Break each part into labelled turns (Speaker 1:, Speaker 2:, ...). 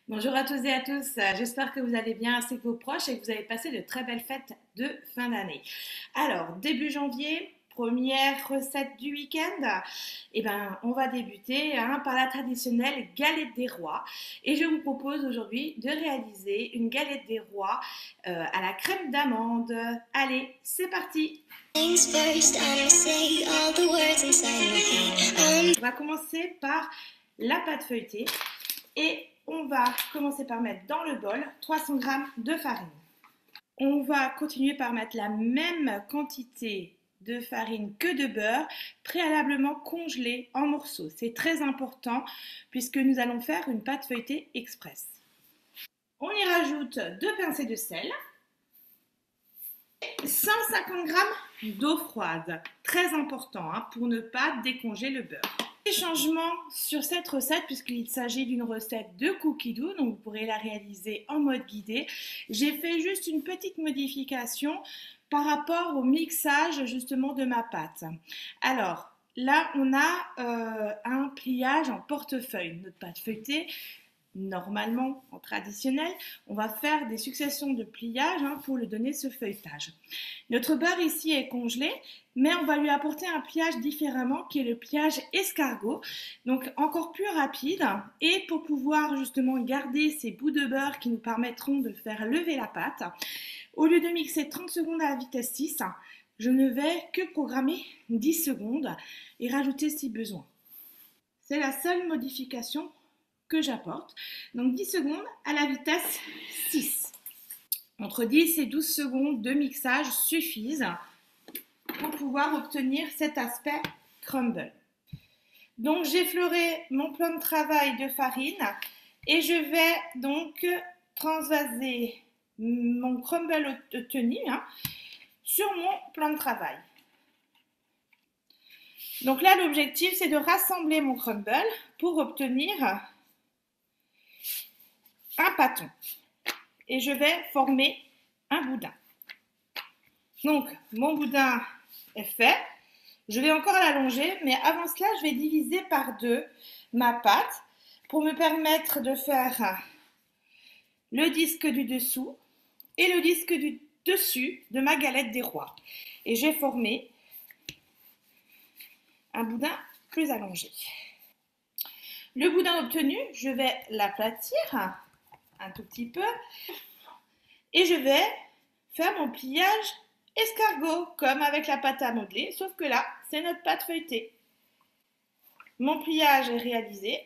Speaker 1: Bonjour à tous et à tous, j'espère que vous allez bien ainsi que vos proches et que vous avez passé de très belles fêtes de fin d'année. Alors, début janvier, première recette du week-end, on va débuter par la traditionnelle galette des rois. Et je vous propose aujourd'hui de réaliser une galette des rois à la crème d'amande. Allez, c'est parti! On va commencer par la pâte feuilletée et on va commencer par mettre dans le bol 300 g de farine. On va continuer par mettre la même quantité de farine que de beurre, préalablement congelé en morceaux. C'est très important puisque nous allons faire une pâte feuilletée express. On y rajoute 2 pincées de sel, 150 g d'eau froide, très important pour ne pas décongeler le beurre. Des changements sur cette recette puisqu'il s'agit d'une recette de cookie dough, donc vous pourrez la réaliser en mode guidé. J'ai fait juste une petite modification par rapport au mixage justement de ma pâte. Alors là on a un pliage en portefeuille, notre pâte feuilletée. Normalement, en traditionnel, on va faire des successions de pliages pour lui donner ce feuilletage. Notre beurre ici est congelé, mais on va lui apporter un pliage différemment qui est le pliage escargot, donc encore plus rapide. Et pour pouvoir justement garder ces bouts de beurre qui nous permettront de faire lever la pâte, au lieu de mixer 30 secondes à la vitesse 6, je ne vais que programmer 10 secondes et rajouter si besoin. C'est la seule modification que j'apporte. Donc 10 secondes à la vitesse 6. Entre 10 et 12 secondes de mixage suffisent pour pouvoir obtenir cet aspect crumble. Donc j'ai effleuré mon plan de travail de farine et je vais donc transvaser mon crumble obtenu sur mon plan de travail. Donc là l'objectif c'est de rassembler mon crumble pour obtenir un pâton et je vais former un boudin. Donc mon boudin est fait, je vais encore l'allonger, mais avant cela je vais diviser par 2 ma pâte pour me permettre de faire le disque du dessous et le disque du dessus de ma galette des rois. Et j'ai formé un boudin plus allongé. Le boudin obtenu, je vais l'aplatir un tout petit peu et je vais faire mon pliage escargot comme avec la pâte à modeler, sauf que là c'est notre pâte feuilletée. Mon pliage est réalisé,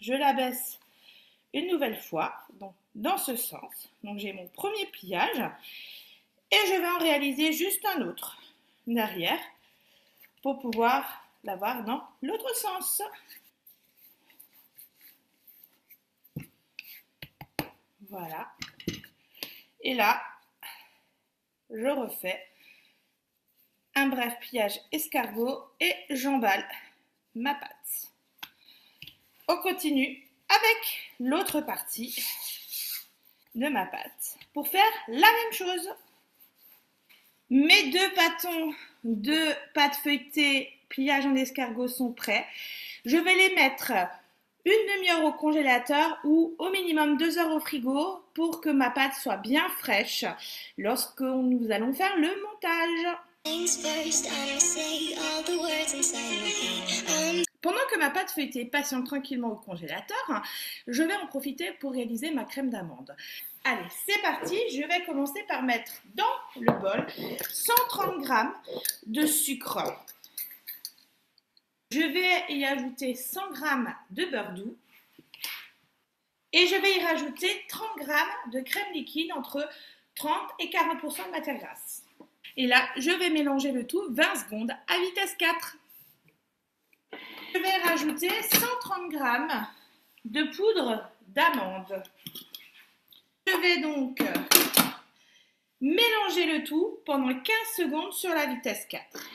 Speaker 1: je l'abaisse une nouvelle fois donc dans ce sens. Donc j'ai mon premier pliage et je vais en réaliser juste un autre derrière pour pouvoir l'avoir dans l'autre sens. Voilà. Et là, je refais un bref pliage escargot et j'emballe ma pâte. On continue avec l'autre partie de ma pâte pour faire la même chose. Mes 2 pâtons de pâte feuilletée pliage en escargot sont prêts. Je vais les mettre une demi-heure au congélateur ou au minimum 2 heures au frigo pour que ma pâte soit bien fraîche lorsque nous allons faire le montage. Pendant que ma pâte feuilletée patiente tranquillement au congélateur, je vais en profiter pour réaliser ma crème d'amande. Allez, c'est parti, je vais commencer par mettre dans le bol 130 g de sucre. Je vais y ajouter 100 g de beurre doux et je vais y rajouter 30 g de crème liquide entre 30 et 40% de matière grasse. Et là, je vais mélanger le tout 20 secondes à vitesse 4. Je vais rajouter 130 g de poudre d'amande. Je vais donc mélanger le tout pendant 15 secondes sur la vitesse 4.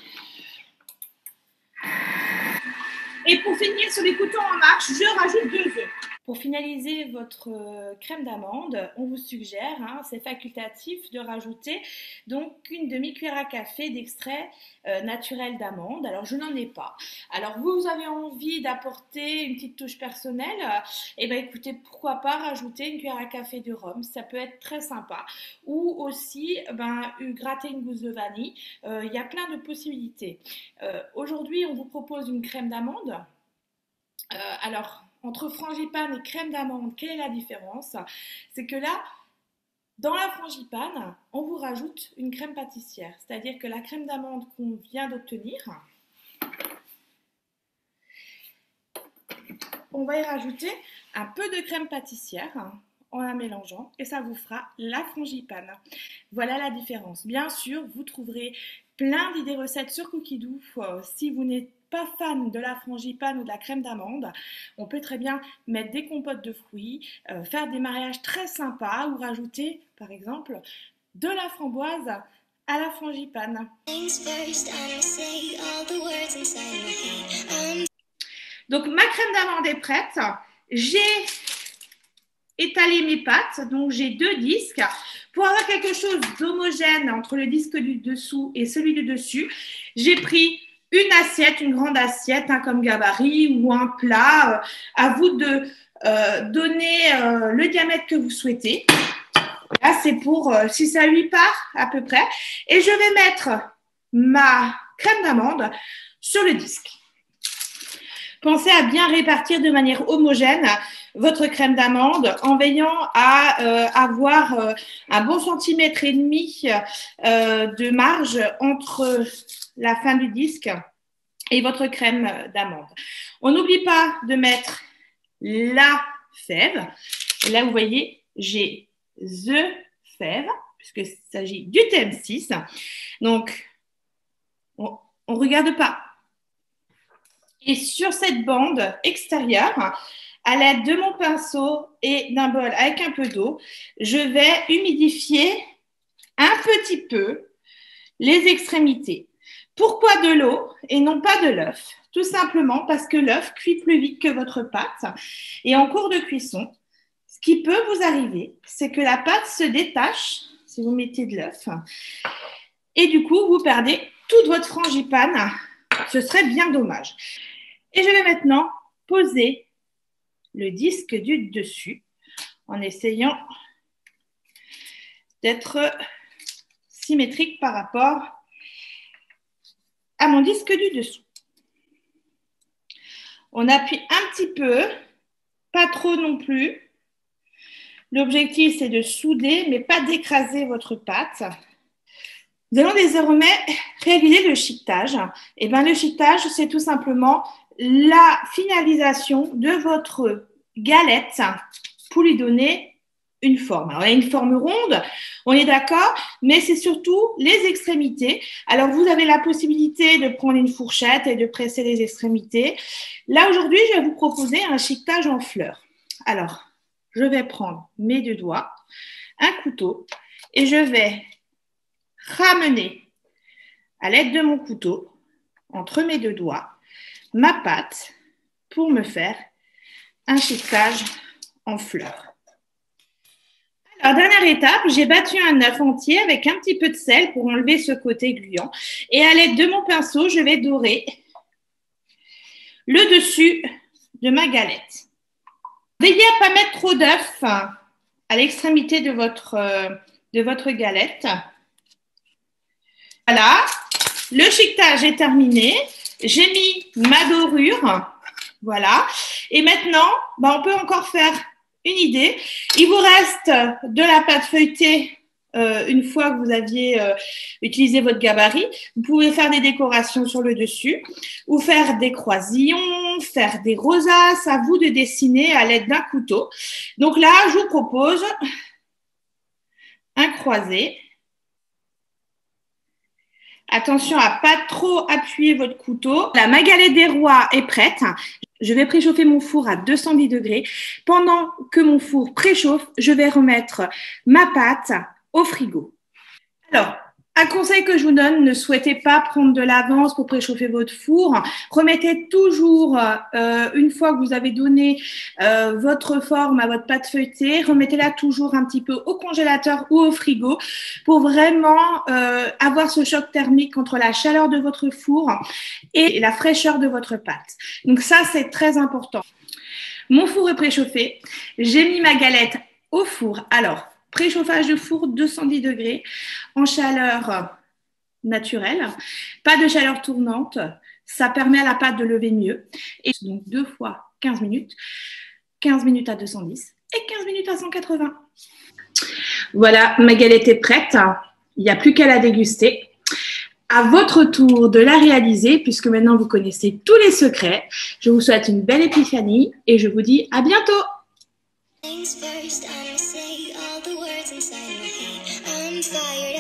Speaker 1: Et pour finir sur les coutons en marche, je rajoute 2 œufs. Pour finaliser votre crème d'amande, on vous suggère, c'est facultatif, de rajouter donc une demi-cuillère à café d'extrait naturel d'amande. Alors je n'en ai pas. Alors vous avez envie d'apporter une petite touche personnelle, et bien écoutez, pourquoi pas rajouter une cuillère à café de rhum, ça peut être très sympa. Ou aussi gratter une gousse de vanille, il y a plein de possibilités. Aujourd'hui on vous propose une crème d'amande. Alors, entre frangipane et crème d'amande, quelle est la différence? C'est que là, dans la frangipane, on vous rajoute une crème pâtissière. C'est-à-dire que la crème d'amande qu'on vient d'obtenir, on va y rajouter un peu de crème pâtissière en la mélangeant et ça vous fera la frangipane. Voilà la différence. Bien sûr, vous trouverez plein d'idées recettes sur Cookidoo. Si vous n'êtes pas fan de la frangipane ou de la crème d'amande, on peut très bien mettre des compotes de fruits, faire des mariages très sympas ou rajouter par exemple de la framboise à la frangipane. Donc ma crème d'amande est prête. J'ai étalé mes pâtes, donc j'ai 2 disques. Pour avoir quelque chose d'homogène entre le disque du dessous et celui du dessus, j'ai pris une assiette, une grande assiette comme gabarit ou un plat. À vous de donner le diamètre que vous souhaitez. Là, c'est pour 6 à 8 parts à peu près. Et je vais mettre ma crème d'amande sur le disque. Pensez à bien répartir de manière homogène votre crème d'amande en veillant à avoir un bon centimètre et demi de marge entre la fin du disque et votre crème d'amande. On n'oublie pas de mettre la fève. Et là, vous voyez, j'ai the fève, puisqu'il s'agit du TM6. Donc, on ne regarde pas. Et sur cette bande extérieure, à l'aide de mon pinceau et d'un bol avec un peu d'eau, je vais humidifier un petit peu les extrémités. Pourquoi de l'eau et non pas de l'œuf? Tout simplement parce que l'œuf cuit plus vite que votre pâte. Et en cours de cuisson, ce qui peut vous arriver, c'est que la pâte se détache si vous mettez de l'œuf. Et du coup, vous perdez toute votre frangipane. Ce serait bien dommage. Et je vais maintenant poser le disque du dessus en essayant d'être symétrique par rapport à mon disque du dessous. On appuie un petit peu, pas trop non plus. L'objectif, c'est de souder, mais pas d'écraser votre pâte. Nous allons désormais réaliser le chiquetage. Et bien, le chiquetage, c'est tout simplement la finalisation de votre galette pour lui donner une forme. Alors, il y a une forme ronde, on est d'accord, mais c'est surtout les extrémités. Alors, vous avez la possibilité de prendre une fourchette et de presser les extrémités. Là, aujourd'hui, je vais vous proposer un chiquetage en fleurs. Alors, je vais prendre mes 2 doigts, un couteau, et je vais ramener à l'aide de mon couteau, entre mes 2 doigts, ma pâte pour me faire un chiquetage en fleurs. Alors, dernière étape, j'ai battu un œuf entier avec un petit peu de sel pour enlever ce côté gluant. Et à l'aide de mon pinceau, je vais dorer le dessus de ma galette. Veillez à ne pas mettre trop d'œufs à l'extrémité de votre galette. Voilà, le chiquetage est terminé. J'ai mis ma dorure. Voilà. Et maintenant, on peut encore faire une idée. Il vous reste de la pâte feuilletée une fois que vous aviez utilisé votre gabarit. Vous pouvez faire des décorations sur le dessus ou faire des croisillons, faire des rosaces. À vous de dessiner à l'aide d'un couteau. Donc là, je vous propose un croisé. Attention à ne pas trop appuyer votre couteau. La ma galette des rois est prête. Je vais préchauffer mon four à 210 degrés. Pendant que mon four préchauffe, je vais remettre ma pâte au frigo. Alors, Un conseil que je vous donne, ne souhaitez pas prendre de l'avance pour préchauffer votre four. Remettez toujours, une fois que vous avez donné votre forme à votre pâte feuilletée, remettez-la toujours un petit peu au congélateur ou au frigo pour vraiment avoir ce choc thermique entre la chaleur de votre four et la fraîcheur de votre pâte. Donc ça, c'est très important. Mon four est préchauffé. J'ai mis ma galette au four. Alors, préchauffage de four 210 degrés en chaleur naturelle, pas de chaleur tournante, ça permet à la pâte de lever mieux. Et donc 2 fois 15 minutes à 210 et 15 minutes à 180. Voilà, ma galette est prête, il n'y a plus qu'à la déguster. À votre tour de la réaliser, puisque maintenant vous connaissez tous les secrets. Je vous souhaite une belle épiphanie et je vous dis à bientôt. Things first, I'ma say all the words inside my head. I'm fired